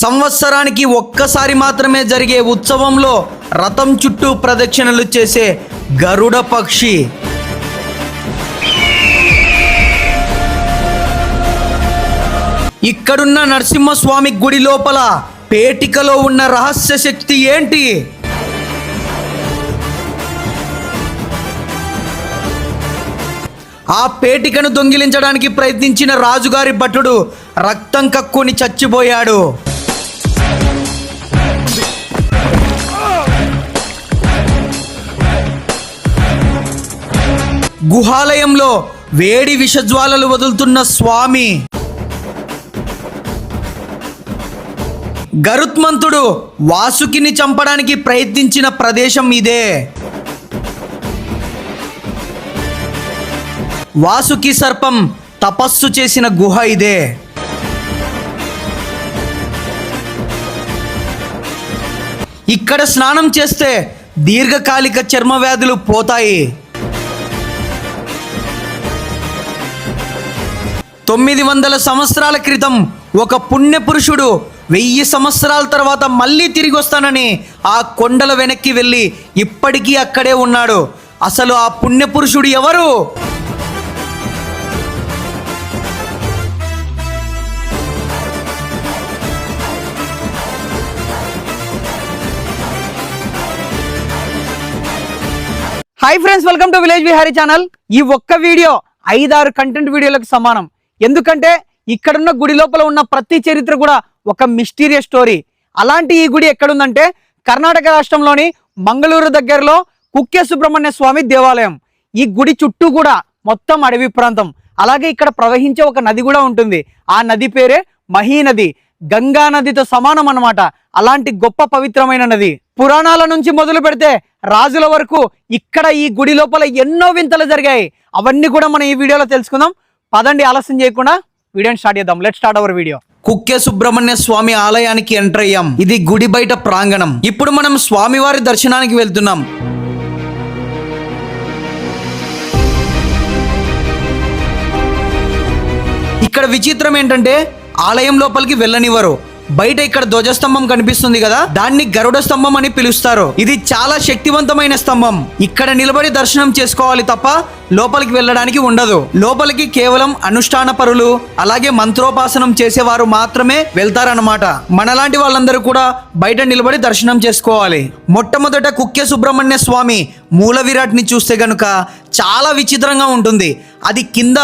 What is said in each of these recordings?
సంవత్సరానికి ఒక్కసారి మాత్రమే జరిగే ఉత్సవంలో రథం చుట్టూ ప్రదక్షిణలు చేసే గరుడ పక్షి. ఇక్కడున్న నరసింహస్వామి గుడి లోపల పేటికలో ఉన్న రహస్య శక్తి ఏంటి? ఆ పేటికను దొంగిలించడానికి ప్రయత్నించిన రాజుగారి భటుడు రక్తం కక్కుని చచ్చిపోయాడు. గుహాలయంలో వేడి విషజ్వాలలు వదులుతున్న స్వామి. గరుత్మంతుడు వాసుకిని చంపడానికి ప్రయత్నించిన ప్రదేశం ఇదే. వాసుకి సర్పం తపస్సు చేసిన గుహ ఇదే. ఇక్కడ స్నానం చేస్తే దీర్ఘకాలిక చర్మ వ్యాధులు పోతాయి. 900 సంవత్సరాల క్రితం ఒక పుణ్య పురుషుడు 1000 సంవత్సరాల తర్వాత మళ్ళీ తిరిగి వస్తానని ఆ కొండల వెనక్కి వెళ్ళి ఇప్పటికీ అక్కడే ఉన్నాడు. అసలు ఆ పుణ్య పురుషుడు ఎవరు? Hi friends, welcome to village Vihari channel. ఈ ఒక్క వీడియో 5-6 కంటెంట్ వీడియోలకు సమానం. ఎందుకంటే ఇక్కడున్న గుడి లోపల ఉన్న ప్రతి చరిత్ర కూడా ఒక మిస్టీరియస్ స్టోరీ. అలాంటి ఈ గుడి ఎక్కడుందంటే కర్ణాటక రాష్ట్రంలోని మంగళూరు దగ్గరలో కుక్కే సుబ్రహ్మణ్య స్వామి దేవాలయం. ఈ గుడి చుట్టూ కూడా మొత్తం అడవి ప్రాంతం. అలాగే ఇక్కడ ప్రవహించే ఒక నది కూడా ఉంటుంది. ఆ నది పేరే మహీనది. గంగా నదితో సమానం అన్నమాట. అలాంటి గొప్ప పవిత్రమైన నది. పురాణాల నుంచి మొదలు పెడితే రాజుల వరకు ఇక్కడ ఈ గుడి లోపల ఎన్నో వింతలు జరిగాయి. అవన్నీ కూడా మనం ఈ వీడియోలో తెలుసుకుందాం. పదండి, ఆలస్యం చేయకుండా వీడియోని స్టార్ట్ చేద్దాం. Let's start our video. Kukke Subrahmanya Swami ఆలయానికి ఎంటర్ అయ్యాం. ఇది గుడి బయట ప్రాంగణం. ఇప్పుడు మనం స్వామివారి దర్శనానికి వెళ్తున్నాం. ఇక్కడ విచిత్రం ఏంటంటే ఆలయం లోపలికి వెళ్ళనివ్వరు. బయట ఇక్కడ ధ్వజస్తంభం కనిపిస్తుంది కదా, దాన్ని గరుడ స్తంభం అని పిలుస్తారు. ఇది చాలా శక్తివంతమైన స్తంభం. ఇక్కడ నిలబడి దర్శనం చేసుకోవాలి తప్ప లోపలికి వెళ్ళడానికి ఉండదు. లోపలికి కేవలం అనుష్ఠాన పరులు అలాగే మంత్రోపాసనం చేసేవారు మాత్రమే వెళ్తారన్నమాట. మనలాంటి వాళ్ళందరూ కూడా బయట నిలబడి దర్శనం చేసుకోవాలి. మొట్టమొదట కుక్కే సుబ్రహ్మణ్య స్వామి మూల విరాట్ని చూస్తే గనుక చాలా విచిత్రంగా ఉంటుంది. అది కింద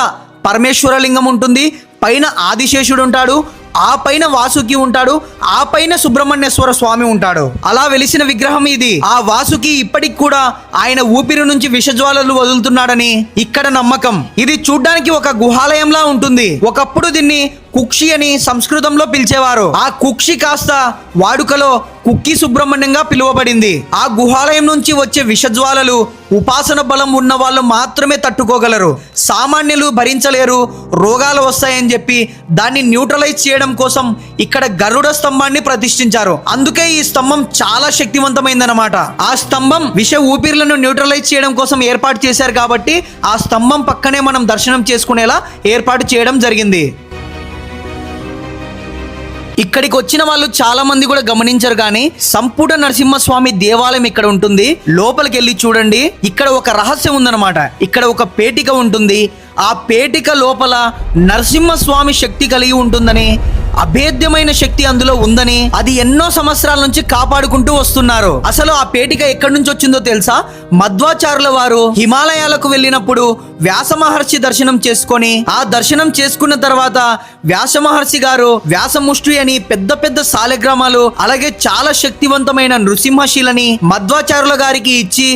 పరమేశ్వర లింగం ఉంటుంది, పైన ఆదిశేషుడు ఉంటాడు, ఆ పైన వాసుకి ఉంటాడు, ఆ పైన సుబ్రహ్మణ్యేశ్వర స్వామి ఉంటాడు. అలా వెలిసిన విగ్రహం ఇది. ఆ వాసుకి ఇప్పటికి కూడా ఆయన ఊపిరి నుంచి విషజ్వాలలు వదులుతున్నాడని ఇక్కడ నమ్మకం. ఇది చూడ్డానికి ఒక గుహాలయంలా ఉంటుంది. ఒకప్పుడు దీన్ని కుక్షి అని సంస్కృతంలో పిలిచేవారు. ఆ కుక్షి కాస్త వాడుకలో కుక్కి సుబ్రహ్మణ్యంగా పిలువబడింది. ఆ గుహాలయం నుంచి వచ్చే విషజ్వాలలు ఉపాసన బలం ఉన్న వాళ్ళు మాత్రమే తట్టుకోగలరు. సామాన్యులు భరించలేరు, రోగాలు వస్తాయని చెప్పి దాన్ని న్యూట్రలైజ్ చేయడం కోసం ఇక్కడ గరుడ స్తంభాన్ని ప్రతిష్ఠించారు. అందుకే ఈ స్తంభం చాలా శక్తివంతమైందన్నమాట. ఆ స్తంభం విష ఊపిర్లను న్యూట్రలైజ్ చేయడం కోసం ఏర్పాటు చేశారు కాబట్టి ఆ స్తంభం పక్కనే మనం దర్శనం చేసుకునేలా ఏర్పాటు చేయడం జరిగింది. ఇక్కడికి వచ్చిన వాళ్ళు చాలా మంది కూడా గమనించరు కానీ సంపూర్ణ నరసింహస్వామి దేవాలయం ఇక్కడ ఉంటుంది. లోపలికి వెళ్ళి చూడండి. ఇక్కడ ఒక రహస్యం ఉందన్నమాట. ఇక్కడ ఒక పేటిక ఉంటుంది. ఆ పేటిక లోపల నరసింహస్వామి శక్తి కలిగి ఉంటుందని, అభేద్యమైన శక్తి అందులో ఉందని, అది ఎన్నో సంవత్సరాల నుంచి కాపాడుకుంటూ వస్తున్నారు. అసలు ఆ పేటిక ఎక్కడి నుంచి వచ్చిందో తెలుసా? మధ్వాచార్యుల వారు హిమాలయాలకు వెళ్ళినప్పుడు వ్యాస మహర్షి దర్శనం చేసుకొని, ఆ దర్శనం చేసుకున్న తర్వాత వ్యాస మహర్షి గారు వ్యాసముష్టి అని పెద్ద పెద్ద సాలెగ్రామాలు అలాగే చాలా శక్తివంతమైన నృసింహశిలని మధ్వాచార్యుల గారికి ఇచ్చి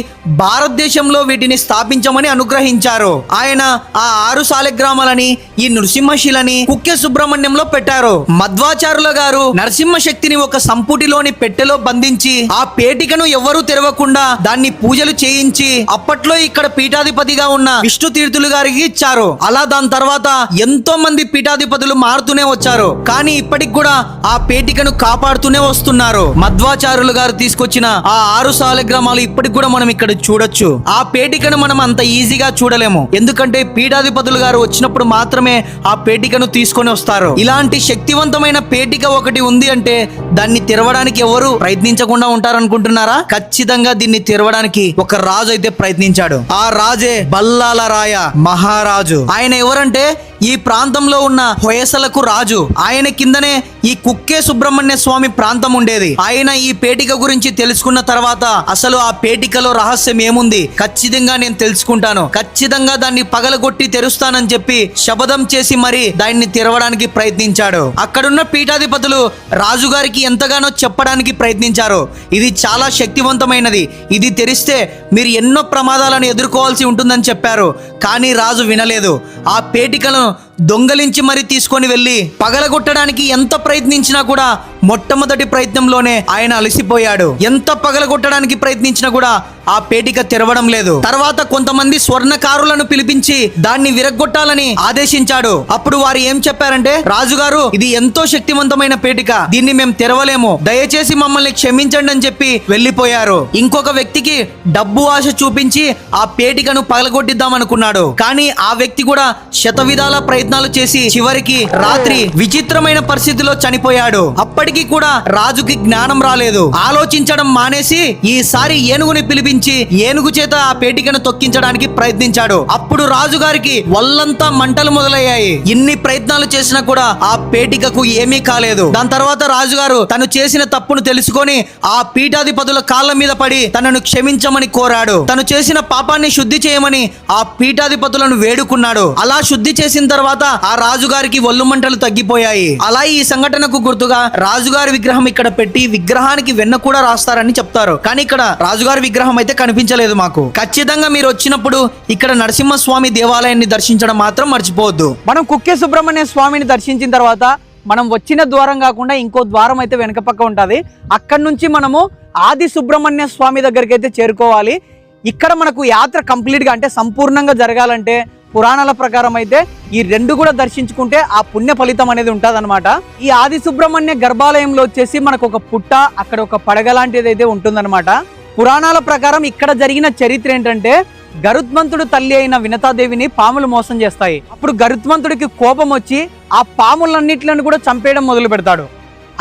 భారతదేశంలో వీటిని స్థాపించమని అనుగ్రహించారు. ఆయన ఆ 6 సాలెగ్రామాలని ఈ నృసింహశిలని కుక్కే సుబ్రహ్మణ్యంలో పెట్టారు. మధ్వాచార్యుల గారు నరసింహ శక్తిని ఒక సంపుటిలోని పెట్టెలో బంధించి ఆ పేటికను ఎవ్వరూ తెరవకుండా దాన్ని పూజలు చేయించి అప్పట్లో ఇక్కడ పీఠాధిపతిగా ఉన్న విష్ణు తీర్థులు గారికి ఇచ్చారు. అలా దాని తర్వాత ఎంతో మంది పీఠాధిపతులు మారుతూనే వచ్చారు. కానీ ఇప్పటికి కూడా ఆ పేటికను కాపాడుతూనే వస్తున్నారు. మధ్వాచార్యులు గారు తీసుకొచ్చిన ఆ 6 సాలెగ్రామాలు ఇప్పటికి కూడా మనం ఇక్కడ చూడొచ్చు. ఆ పేటికను మనం అంత ఈజీగా చూడలేము. ఎందుకంటే పీఠాధిపతులు గారు వచ్చినప్పుడు మాత్రమే ఆ పేటికను తీసుకొని వస్తారు. ఇలాంటి శక్తివంత శక్తివంతమైన పేటిక ఒకటి ఉంది అంటే దాన్ని తెరవడానికి ఎవరు ప్రయత్నించకుండా ఉంటారనుకుంటున్నారా? ఖచ్చితంగా దీన్ని తెరవడానికి ఒక రాజు అయితే ప్రయత్నించాడు. ఆ రాజే బల్లాల రాయ మహారాజు. ఆయన ఎవరంటే ఈ ప్రాంతంలో ఉన్న హొయసలకు రాజు. ఆయన కిందనే ఈ కుక్కే సుబ్రహ్మణ్య స్వామి ప్రాంతం ఉండేది. ఆయన ఈ పేటిక గురించి తెలుసుకున్న తర్వాత అసలు ఆ పేటికలో రహస్యం ఏముంది ఖచ్చితంగా నేను తెలుసుకుంటాను, ఖచ్చితంగా దాన్ని పగలగొట్టి తెరుస్తానని చెప్పి శపథం చేసి మరి దాన్ని తెరవడానికి ప్రయత్నించాడు. అక్కడున్న పీఠాధిపతులు రాజుగారికి ఎంతగానో చెప్పడానికి ప్రయత్నించారు. ఇది చాలా శక్తివంతమైనది, ఇది తెరిస్తే మీరు ఎన్నో ప్రమాదాలను ఎదుర్కోవాల్సి ఉంటుందని చెప్పారు. కానీ రాజు వినలేదు. ఆ పేటికలను దొంగలించి మరి తీసుకొని వెళ్ళి పగలగొట్టడానికి ఎంత ప్రయత్నించినా కూడా మొట్టమొదటి ప్రయత్నంలోనే ఆయన అలసిపోయాడు. ఎంత పగలగొట్టడానికి ప్రయత్నించినా కూడా ఆ పేటిక తెరవడం లేదు. తర్వాత కొంతమంది స్వర్ణకారులను పిలిపించి దాన్ని విరగ్గొట్టాలని ఆదేశించాడు. అప్పుడు వారు ఏం చెప్పారంటే, రాజుగారు ఇది ఎంతో శక్తివంతమైన పేటిక, దీన్ని మేము తెరవలేము, దయచేసి మమ్మల్ని క్షమించండి అని చెప్పి వెళ్ళిపోయారు. ఇంకొక వ్యక్తికి డబ్బు ఆశ చూపించి ఆ పేటికను పగలగొట్టిద్దాం అనుకున్నాడు. కానీ ఆ వ్యక్తి కూడా శతవిధాల ప్రయత్నాలు చేసి చివరికి రాత్రి విచిత్రమైన పరిస్థితిలో చనిపోయాడు. అప్పటికి కూడా రాజుకి జ్ఞానం రాలేదు. ఆలోచించడం మానేసి ఈసారి ఏనుగుని పిలిపించి ఏనుగు చేత ఆ పేటికను తొక్కించడానికి ప్రయత్నించాడు. అప్పుడు రాజుగారికి ఒళ్ళంతా మంటలు మొదలయ్యాయి. ఇన్ని ప్రయత్నాలు చేసినా కూడా ఆ పేటికకు ఏమీ కాలేదు. దాని తర్వాత రాజుగారు తను చేసిన తప్పును తెలుసుకొని ఆ పీఠాధిపతుల కాళ్ళ మీద పడి తనను క్షమించమని కోరాడు. తను చేసిన పాపాన్ని శుద్ధి చేయమని ఆ పీఠాధిపతులను వేడుకున్నాడు. అలా శుద్ధి చేసిన తర్వాత ఆ రాజుగారికి ఒళ్ళు మంటలు తగ్గిపోయాయి. అలా ఈ సంఘటనకు గుర్తుగా రాజుగారి విగ్రహం ఇక్కడ పెట్టి విగ్రహానికి వెన్న కూడా రాస్తారని చెప్తారు. కానీ ఇక్కడ రాజుగారి విగ్రహం అయితే కనిపించలేదు మాకు. ఖచ్చితంగా మీరు వచ్చినప్పుడు ఇక్కడ నరసింహస్వామి దేవాలయాన్ని దర్శించడం మాత్రం మర్చిపోవద్దు. మనం కుక్కే సుబ్రహ్మణ్య స్వామిని దర్శించిన తర్వాత మనం వచ్చిన ద్వారం కాకుండా ఇంకో ద్వారం అయితే వెనక పక్క ఉంటుంది. అక్కడి నుంచి మనము ఆది సుబ్రహ్మణ్య స్వామి దగ్గరికి అయితే చేరుకోవాలి. ఇక్కడ మనకు యాత్ర కంప్లీట్ గా అంటే సంపూర్ణంగా జరగాలంటే పురాణాల ప్రకారం అయితే ఈ రెండు కూడా దర్శించుకుంటే ఆ పుణ్య ఫలితం అనేది ఉంటుంది అనమాట. ఈ ఆది సుబ్రహ్మణ్య గర్భాలయంలో వచ్చేసి మనకు ఒక పుట్ట, అక్కడ ఒక పడగ లాంటిది అయితే ఉంటుందన్నమాట. పురాణాల ప్రకారం ఇక్కడ జరిగిన చరిత్ర ఏంటంటే, గరుత్మంతుడు తల్లి అయిన వినతాదేవిని పాములు మోసం చేస్తాయి. అప్పుడు గరుత్మంతుడికి కోపం వచ్చి ఆ పాములన్నిట్లను కూడా చంపేయడం మొదలు పెడతాడు.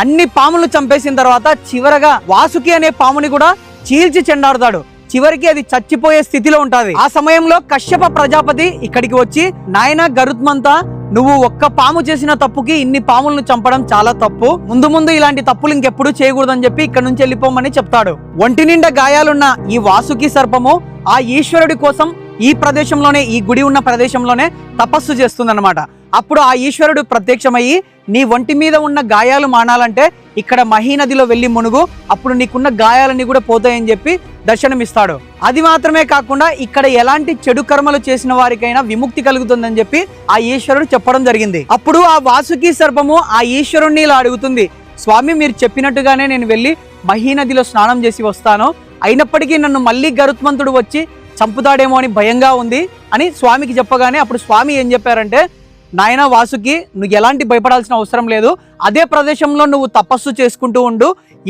అన్ని పాములు చంపేసిన తర్వాత చివరగా వాసుకి అనే పాముని కూడా చీల్చి చెండాడుతాడు. చివరికి అది చచ్చిపోయే స్థితిలో ఉంటుంది. ఆ సమయంలో కశ్యప ప్రజాపతి ఇక్కడికి వచ్చి, నాయన గరుత్మంత, నువ్వు ఒక్క పాము చేసిన తప్పుకి ఇన్ని పాములను చంపడం చాలా తప్పు, ముందు ముందు ఇలాంటి తప్పులు ఇంకెప్పుడు చేయకూడదని చెప్పి ఇక్కడ నుంచి వెళ్ళిపోమని చెప్తాడు. ఒంటి నిండా గాయాలున్న ఈ వాసుకి సర్పము ఆ ఈశ్వరుడి కోసం ఈ ప్రదేశంలోనే, ఈ గుడి ఉన్న ప్రదేశంలోనే తపస్సు చేస్తుందన్నమాట. అప్పుడు ఆ ఈశ్వరుడు ప్రత్యక్షమయ్యి, నీ ఒంటి మీద ఉన్న గాయాలు మానాలంటే ఇక్కడ మహీనదిలో వెళ్ళి మునుగు, అప్పుడు నీకున్న గాయాలన్నీ కూడా పోతాయని చెప్పి దర్శనమిస్తాడు. అది మాత్రమే కాకుండా ఇక్కడ ఎలాంటి చెడు కర్మలు చేసిన వారికైనా విముక్తి కలుగుతుందని చెప్పి ఆ ఈశ్వరుడు చెప్పడం జరిగింది. అప్పుడు ఆ వాసుకి సర్పము ఆ ఈశ్వరుణ్ణి ఇలా అడుగుతుంది, స్వామి మీరు చెప్పినట్టుగానే నేను వెళ్ళి మహీనదిలో స్నానం చేసి వస్తాను, అయినప్పటికీ నన్ను మళ్ళీ గరుత్మంతుడు వచ్చి చంపుతాడేమో అని భయంగా ఉంది అని స్వామికి చెప్పగానే అప్పుడు స్వామి ఏం చెప్పారంటే, నాయన వాసుకి, నువ్వు ఎలాంటి భయపడాల్సిన అవసరం లేదు, అదే ప్రదేశంలో నువ్వు తపస్సు చేసుకుంటూ ఉండు,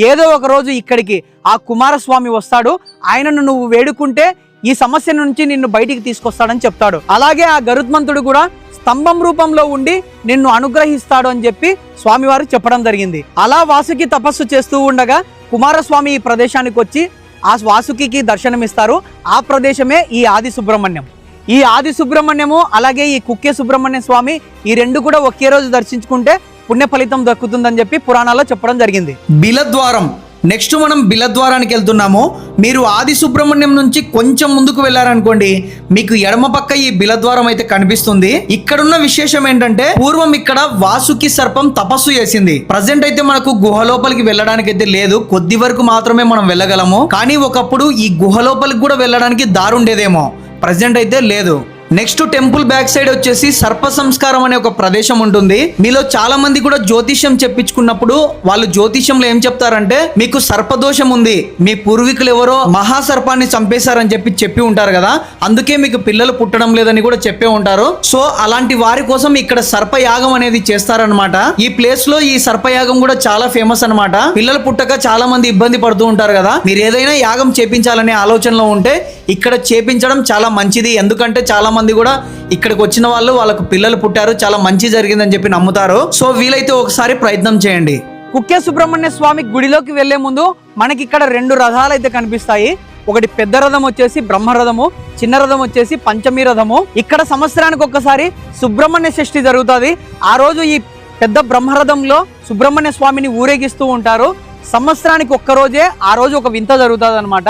ఏదో ఒక రోజు ఇక్కడికి ఆ కుమారస్వామి వస్తాడు, ఆయనను నువ్వు వేడుకుంటే ఈ సమస్య నుంచి నిన్ను బయటికి తీసుకొస్తాడని చెప్తాడు. అలాగే ఆ గరుత్మంతుడు కూడా స్తంభం రూపంలో ఉండి నిన్ను అనుగ్రహిస్తాడు అని చెప్పి స్వామివారు చెప్పడం జరిగింది. అలా వాసుకి తపస్సు చేస్తూ ఉండగా కుమారస్వామి ఈ ప్రదేశానికి వచ్చి ఆ వాసుకి దర్శనమిస్తారు. ఆ ప్రదేశమే ఈ ఆది సుబ్రహ్మణ్యం. ఈ ఆది సుబ్రహ్మణ్యము అలాగే ఈ కుక్కే సుబ్రహ్మణ్య స్వామి ఈ రెండు కూడా ఒకే రోజు దర్శించుకుంటే పుణ్య ఫలితం దక్కుతుందని చెప్పి పురాణాల్లో చెప్పడం జరిగింది. బిలద్వారం. నెక్స్ట్ మనం బిలద్వారానికి వెళ్తున్నాము. మీరు ఆది సుబ్రహ్మణ్యం నుంచి కొంచెం ముందుకు వెళ్ళారనుకోండి, మీకు ఎడమ పక్క ఈ బిలద్వారం అయితే కనిపిస్తుంది. ఇక్కడున్న విశేషం ఏంటంటే, పూర్వం ఇక్కడ వాసుకి సర్పం తపస్సు చేసింది. ప్రజెంట్ అయితే మనకు గుహ లోపలికి వెళ్ళడానికి అయితే లేదు, కొద్ది వరకు మాత్రమే మనం వెళ్ళగలము. కానీ ఒకప్పుడు ఈ గుహ లోపలికి కూడా వెళ్ళడానికి దారి ఉండేదేమో, ప్రజెంట్ అయితే లేదు. నెక్స్ట్ టెంపుల్ బ్యాక్ సైడ్ వచ్చేసి సర్ప సంస్కారం అనే ఒక ప్రదేశం ఉంటుంది. మీలో చాలా మంది కూడా జ్యోతిష్యం చెప్పించుకున్నప్పుడు వాళ్ళు జ్యోతిష్యంలో ఏం చెప్తారంటే, మీకు సర్పదోషం ఉంది, మీ పూర్వీకులు ఎవరో మహాసర్పాన్ని చంపేశారని చెప్పి ఉంటారు కదా, అందుకే మీకు పిల్లలు పుట్టడం లేదని కూడా చెప్పే ఉంటారు. సో అలాంటి వారి కోసం ఇక్కడ సర్పయాగం అనేది చేస్తారనమాట. ఈ ప్లేస్ లో ఈ సర్పయాగం కూడా చాలా ఫేమస్ అనమాట. పిల్లలు పుట్టక చాలా మంది ఇబ్బంది పడుతూ ఉంటారు కదా, మీరు ఏదైనా యాగం చేపించాలనే ఆలోచనలో ఉంటే ఇక్కడ చేపించడం చాలా మంచిది. ఎందుకంటే చాలా మంది కూడా ఇక్కడికి వచ్చిన వాళ్ళు వాళ్ళకు పిల్లలు పుట్టారు, చాలా మంచి జరిగిందని చెప్పి నమ్ముతారు. సో వీలైతే ఒకసారి ప్రయత్నం చేయండి. కుక్కే సుబ్రహ్మణ్య స్వామి గుడిలోకి వెళ్లే ముందు మనకి ఇక్కడ 2 రథాలు అయితే కనిపిస్తాయి. ఒకటి పెద్ద రథం వచ్చేసి బ్రహ్మరథము, చిన్న రథం వచ్చేసి పంచమీ రథము. ఇక్కడ సంవత్సరానికి ఒక్కసారి సుబ్రహ్మణ్య షష్ఠి జరుగుతుంది. ఆ రోజు ఈ పెద్ద బ్రహ్మరథంలో సుబ్రహ్మణ్య స్వామిని ఊరేగిస్తూ ఉంటారు. సంవత్సరానికి ఒక్కరోజే ఆ రోజు ఒక వింత జరుగుతుంది అనమాట.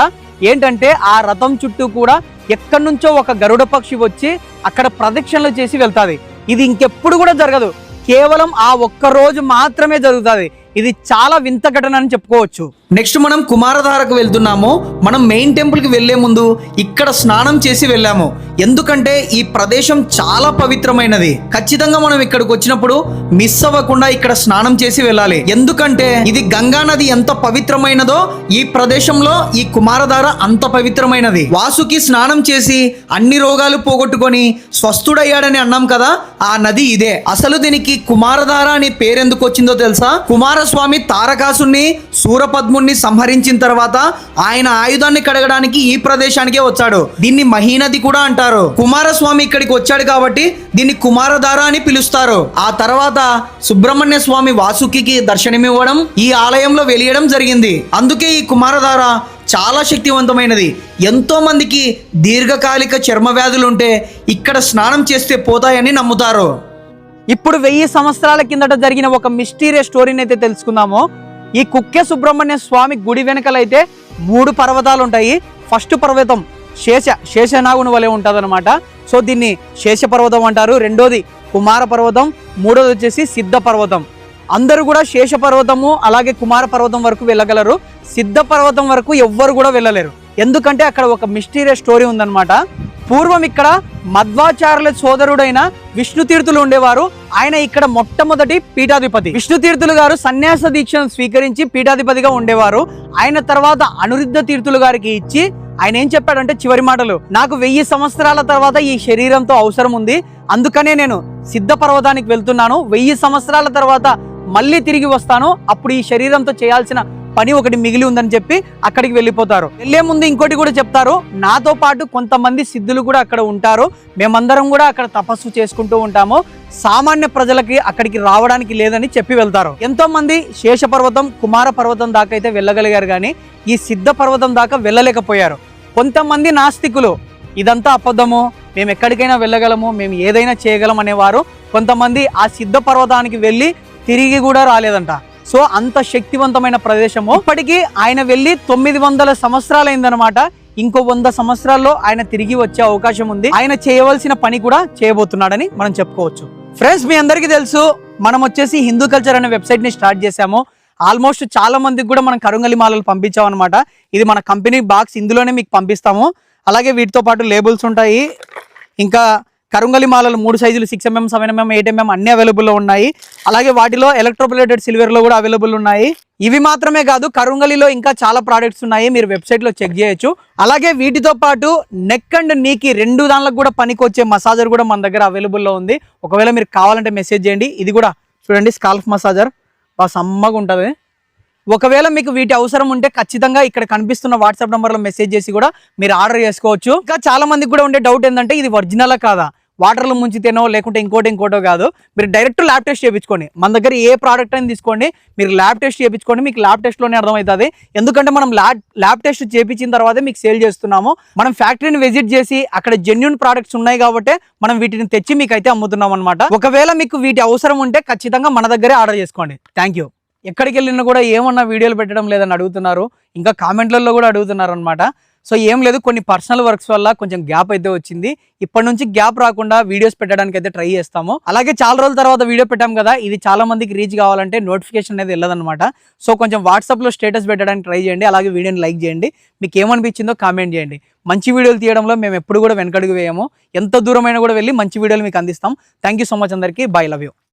ఏంటంటే ఆ రథం చుట్టూ కూడా ఎక్కడి నుంచో ఒక గరుడ పక్షి వచ్చి అక్కడ ప్రదక్షిణలు చేసి వెళ్తాది. ఇది ఇంకెప్పుడు కూడా జరగదు, కేవలం ఆ ఒక్క రోజు మాత్రమే జరుగుతుంది. ఇది చాలా వింత ఘటన అని చెప్పుకోవచ్చు. నెక్స్ట్ మనం కుమారధారకు వెళ్తున్నాము. మనం మెయిన్ టెంపుల్ కి వెళ్లే ముందు ఇక్కడ స్నానం చేసి వెళ్ళాము. ఎందుకంటే ఈ ప్రదేశం చాలా పవిత్రమైనది. ఖచ్చితంగా మనం ఇక్కడికి వచ్చినప్పుడు మిస్ అవ్వకుండా ఇక్కడ స్నానం చేసి వెళ్ళాలి. ఎందుకంటే ఇది గంగా నది ఎంత పవిత్రమైనదో ఈ ప్రదేశంలో ఈ కుమారధార అంత పవిత్రమైనది. వాసుకి స్నానం చేసి అన్ని రోగాలు పోగొట్టుకొని స్వస్థుడయ్యాడని అన్నాం కదా, ఆ నది ఇదే. అసలు దీనికి కుమారధార అని పేరెందుకు వచ్చిందో తెలుసా? కుమారస్వామి తారకాసుని శూరపద్ముని సంహరించిన తర్వాత ఆయన ఆయుధాన్ని కడగడానికి ఈ ప్రదేశానికే వచ్చాడు. దీన్ని మహీనది కూడా అంటారు. కుమారస్వామి ఇక్కడికి వచ్చాడు కాబట్టి దీన్ని కుమారధార అని పిలుస్తారు. ఆ తర్వాత సుబ్రహ్మణ్య స్వామి వాసుకి దర్శనమివ్వడం, ఈ ఆలయంలో వెలియడం జరిగింది. అందుకే ఈ కుమారధార చాలా శక్తివంతమైనది. ఎంతో మందికి దీర్ఘకాలిక చర్మ వ్యాధులు ఉంటే ఇక్కడ స్నానం చేస్తే పోతాయని నమ్ముతారు. ఇప్పుడు 1000 సంవత్సరాల కిందట జరిగిన ఒక మిస్టీరియస్ స్టోరీని అయితే తెలుసుకుందాము. ఈ కుక్కే సుబ్రహ్మణ్య స్వామి గుడి వెనకలైతే 3 పర్వతాలు ఉంటాయి. ఫస్ట్ పర్వతం శేషనాగుని వలె ఉంటుంది అనమాట. సో దీన్ని శేష పర్వతం అంటారు. రెండోది కుమార పర్వతం, మూడోది వచ్చేసి సిద్ధ పర్వతం. అందరూ కూడా శేష పర్వతము అలాగే కుమార పర్వతం వరకు వెళ్ళగలరు. సిద్ధ పర్వతం వరకు ఎవ్వరు కూడా వెళ్ళలేరు. ఎందుకంటే అక్కడ ఒక మిస్టీరియస్ స్టోరీ ఉందన్నమాట. పూర్వం ఇక్కడ మధ్వాచార్యుల సోదరుడైన విష్ణుతీర్థులు ఉండేవారు. ఆయన ఇక్కడ మొట్టమొదటి పీఠాధిపతి. విష్ణుతీర్థులు గారు సన్యాస దీక్షను స్వీకరించి పీఠాధిపతిగా ఉండేవారు. ఆయన తర్వాత అనిరుద్ధ తీర్థులు గారికి ఇచ్చి ఆయన ఏం చెప్పాడంటే చివరి మాటలు, నాకు 1000 సంవత్సరాల తర్వాత ఈ శరీరంతో అవసరం ఉంది, అందుకనే నేను సిద్ధ పర్వతానికి వెళ్తున్నాను. 1000 సంవత్సరాల తర్వాత మళ్ళీ తిరిగి వస్తాను, అప్పుడు ఈ శరీరంతో చేయాల్సిన పని ఒకటి మిగిలి ఉందని చెప్పి అక్కడికి వెళ్ళిపోతారు. వెళ్లే ముందు ఇంకోటి కూడా చెప్తారు, నాతో పాటు కొంతమంది సిద్ధులు కూడా అక్కడ ఉంటారు, మేమందరం కూడా అక్కడ తపస్సు చేసుకుంటూ ఉంటాము, సామాన్య ప్రజలకి అక్కడికి రావడానికి లేదని చెప్పి వెళ్తారు. ఎంతో మంది శేష పర్వతం, కుమార పర్వతం దాకా అయితే వెళ్ళగలిగారు, కానీ ఈ సిద్ధ పర్వతం దాకా వెళ్ళలేకపోయారు. కొంతమంది నాస్తికులు ఇదంతా అబద్ధము, మేము ఎక్కడికైనా వెళ్ళగలము, మేము ఏదైనా చేయగలం అనేవారు. కొంతమంది ఆ సిద్ధ పర్వతానికి వెళ్ళి తిరిగి కూడా రాలేదంట. సో అంత శక్తివంతమైన ప్రదేశము. ఇప్పటికీ ఆయన వెళ్ళి 900 సంవత్సరాలైందనమాట. ఇంకో 100 సంవత్సరాల్లో ఆయన తిరిగి వచ్చే అవకాశం ఉంది. ఆయన చేయవలసిన పని కూడా చేయబోతున్నాడని మనం చెప్పుకోవచ్చు. ఫ్రెండ్స్, మీ అందరికీ తెలుసు, మనం వచ్చేసి హిందూ కల్చర్ అనే వెబ్సైట్ ని స్టార్ట్ చేశాము. ఆల్మోస్ట్ చాలా మందికి కూడా మనం కరుంగలి మాలలు పంపించాం అనమాట. ఇది మన కంపెనీ బాక్స్, ఇందులోనే మీకు పంపిస్తాము. అలాగే వీటితో పాటు లేబుల్స్ ఉంటాయి. ఇంకా కరుంగలి మాలలు 3 సైజులు 6mm, 7mm, 8mm అన్ని అవైలబుల్లో ఉన్నాయి. అలాగే వాటిలో ఎలక్ట్రోప్లేటెడ్ సిల్వర్ లో కూడా అవైలబుల్ ఉన్నాయి. ఇవి మాత్రమే కాదు, కరుంగలిలో ఇంకా చాలా ప్రోడక్ట్స్ ఉన్నాయి, మీరు వెబ్సైట్ లో చెక్ చేయొచ్చు. అలాగే వీటితో పాటు నెక్ అండ్ నీకి 2 దానిలకు కూడా పనికొచ్చే మసాజర్ కూడా మన దగ్గర అవైలబుల్లో ఉంది. ఒకవేళ మీరు కావాలంటే మెసేజ్ చేయండి. ఇది కూడా చూడండి, స్కాల్ఫ్ మసాజర్ బాగా సమ్మగా ఉంటుంది. ఒకవేళ మీకు వీటి అవసరం ఉంటే ఖచ్చితంగా ఇక్కడ కనిపిస్తున్న వాట్సాప్ నెంబర్లో మెసేజ్ చేసి కూడా మీరు ఆర్డర్ చేసుకోవచ్చు. ఇంకా చాలా మందికి కూడా ఉండే డౌట్ ఏంటంటే ఇది ఒరిజినలా కాదా, వాటర్లో ముంచితేనో లేకుంటే ఇంకోటో కాదు. మీరు డైరెక్ట్ ల్యాబ్ టెస్ట్ చేయించుకోండి. మన దగ్గర ఏ ప్రోడక్ట్ అయినా తీసుకోండి, మీరు ల్యాబ్ టెస్ట్ చేయించుకోండి, మీకు ల్యాబ్ టెస్ట్లోనే అర్థమవుతుంది. ఎందుకంటే మనం ల్యాబ్ టెస్ట్ చేయించిన తర్వాతే మీకు సేల్ చేస్తున్నాము. మనం ఫ్యాక్టరీని విజిట్ చేసి అక్కడ జెన్యూన్ ప్రోడక్ట్స్ ఉన్నాయి కాబట్టి మనం వీటిని తెచ్చి మీకు అయితే అమ్ముతున్నాం అనమాట. ఒకవేళ మీకు వీటి అవసరం ఉంటే ఖచ్చితంగా మన దగ్గరే ఆర్డర్ చేసుకోండి. Thank you. ఎక్కడికి వెళ్ళినా కూడా ఏమన్నా వీడియోలు పెట్టడం లేదని అడుగుతున్నారు, ఇంకా కామెంట్లలో కూడా అడుగుతున్నారు అనమాట. సో ఏం లేదు, కొన్ని పర్సనల్ వర్క్స్ వల్ల కొంచెం గ్యాప్ అయితే వచ్చింది. ఇప్పటి నుంచి గ్యాప్ రాకుండా వీడియోస్ పెట్టడానికి అయితే ట్రై చేస్తాము. అలాగే చాలా రోజుల తర్వాత వీడియో పెట్టాం కదా, ఇది చాలా మందికి రీచ్ కావాలంటే నోటిఫికేషన్ అనేది వెళ్ళదన్నమాట. సో కొంచెం వాట్సాప్లో స్టేటస్ పెట్టడానికి ట్రై చేయండి. అలాగే వీడియోని లైక్ చేయండి. మీకు ఏమనిపించిందో కామెంట్ చేయండి. మంచి వీడియోలు తీయడంలో మేము ఎప్పుడు కూడా వెనకడుగు వేయము. ఎంత దూరమైనా కూడా వెళ్ళి మంచి వీడియోలు మీకు అందిస్తాం. థ్యాంక్ యూ సో మచ్ అందరికీ. By, love you.